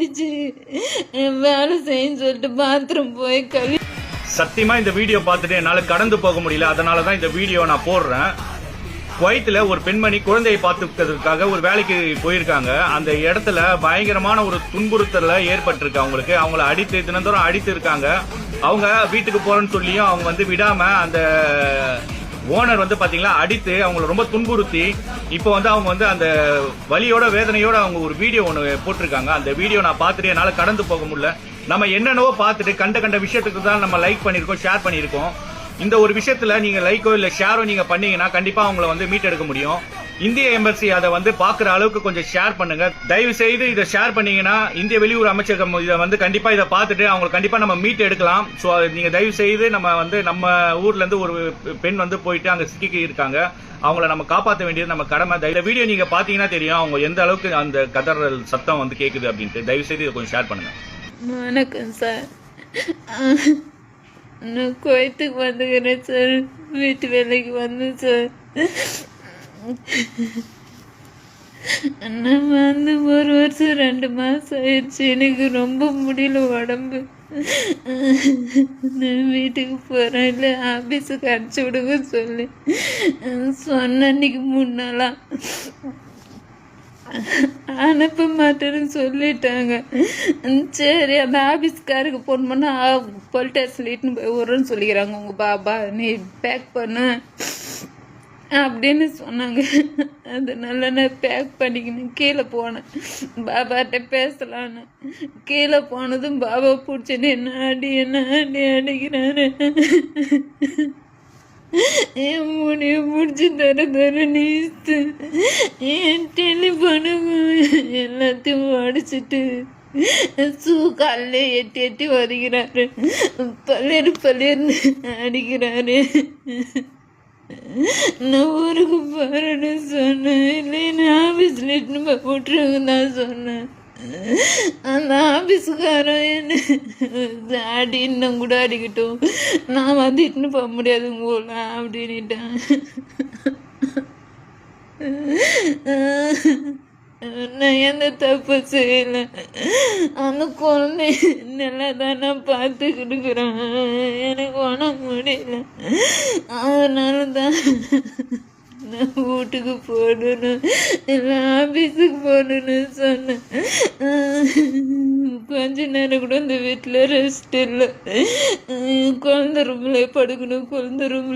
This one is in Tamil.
அடிச்சு வேலை செய்யன்னு சொல்லிட்டு பாத்ரூம் போய் சத்தியமா இந்த வீடியோ பார்த்துட்டு என்னால கடந்து போக முடியல. அதனாலதான் இந்த வீடியோ நான் போடுறேன். குவைத்துல ஒரு பெண்மணி குழந்தையை பார்த்துக்கிறதுக்காக ஒரு வேலைக்கு போயிருக்காங்க. அந்த இடத்துல பயங்கரமான ஒரு துன்புறுத்தல ஏற்பட்டிருக்கு அவங்களுக்கு. அவங்கள அடித்து தினந்தோறும் அடித்து இருக்காங்க. அவங்க வீட்டுக்கு போறேன்னு சொல்லியும் அவங்க விடாம அந்த ஓனர் பாத்தீங்களா அடித்து அவங்களை ரொம்ப துன்புறுத்தி இப்போ அவங்க அந்த வலியோட வேதனையோட அவங்க ஒரு வீடியோ ஒன்று போட்டிருக்காங்க. அந்த வீடியோ நான் பார்த்துட்டு என்னால கடந்து போக முடியல. நம்ம என்னென்னவோ பார்த்துட்டு கண்ட விஷயத்துக்கு தான் நம்ம லைக் பண்ணிருக்கோம், ஷேர் பண்ணிருக்கோம். இந்த ஒரு விஷயத்துல நீங்க லைக்கோ இல்ல ஷேரோ நீங்க பண்ணீங்கன்னா கண்டிப்பா அவங்களை மீட் எடுக்க முடியும். இந்திய எம்பசி அதை பாக்குற அளவுக்கு கொஞ்சம் ஷேர் பண்ணுங்க. தயவு செய்து இதை ஷேர் பண்ணீங்கன்னா இந்திய வெளியுறவு அமைச்சகம் இதை கண்டிப்பா இதை பார்த்துட்டு அவங்களுக்கு கண்டிப்பா நம்ம மீட் எடுக்கலாம். ஸோ நீங்க தயவு செய்து நம்ம ஊர்ல இருந்து ஒரு பெண் போயிட்டு அங்க சிக்கி இருக்காங்க. அவங்கள நம்ம காப்பாற்ற வேண்டியது நம்ம கடமை. இந்த வீடியோ நீங்க பாத்தீங்கன்னா தெரியும் அவங்க எந்த அளவுக்கு அந்த கதறல் சத்தம் கேக்குது அப்படின்ட்டு. தயவு செய்து இதை கொஞ்சம் ஷேர் பண்ணுங்க. வணக்கம் சார், நான் குவைத்துக்கு வந்துக்கிறேன் சார். வீட்டு வேலைக்கு வந்தேன் சார். நான் 1 வருஷம் 2 மாசம் ஆயிடுச்சு. எனக்கு ரொம்ப முடியல உடம்பு. நான் வீட்டுக்கு போறேன், இல்லை ஆபீஸுக்கு அனுப்பிச்சி விடுங்க சொல்லி சொன்ன அன்னைக்கு 3 நாளா அனுப்ப மாட்டேன்னு சொல்லிட்டாங்க. சரி, அந்த ஆபீஸ்காருக்கு ஃபோன் பண்ணா போலீஸ் சொல்லிட்டுன்னு போய் வரும்னு சொல்லிக்கிறாங்க. உங்க பாபா நீ பேக் பண்ண அப்படின்னு சொன்னாங்க. அதனால நான் பேக் பண்ணிக்கணும் கீழே போனேன். பாபாட்ட பேசலான்னு கீழே போனதும் பாபா பிடிச்சேன்னு என்ன அடிக்கிறாரு. என் முடிய பிடிச்சி தர நீத்து என் டெலிஃபோனு எல்லாத்தையும் உடச்சிட்டு காலில் எட்டி வதைக்கிறாரு. பல்லேறு அடிக்கிறாரு. நான் ஊருக்கு போறேன்னு சொன்னேன். இல்லைன்னு ஆபீஸ்ல இட்டுன்னு போட்டுருங்க தான் சொன்னேன். அந்த ஆபீஸுக்காரன் என்ன அடி இன்னும் கூட அடிக்கட்டும், நான் இட்டுன்னு போக முடியாது உங்கள அப்படின்ட்டான். நான் எந்த தப்பு செய்யல. அந்த குழந்தை நல்லா தான் நான் பார்த்துக்கிட்டுக்கிறேன். எனக்கு உணவு முடியல. அதனால தான் நான் வீட்டுக்கு போடணும் இல்லை ஆபீஸுக்கு போடணும்னு சொன்னேன். கொஞ்ச நேரம் கூட இந்த வீட்டில் ரெஸ்ட் இல்லை. குழந்தை ரூம்ல படுக்கணும், குழந்தை ரூம்ல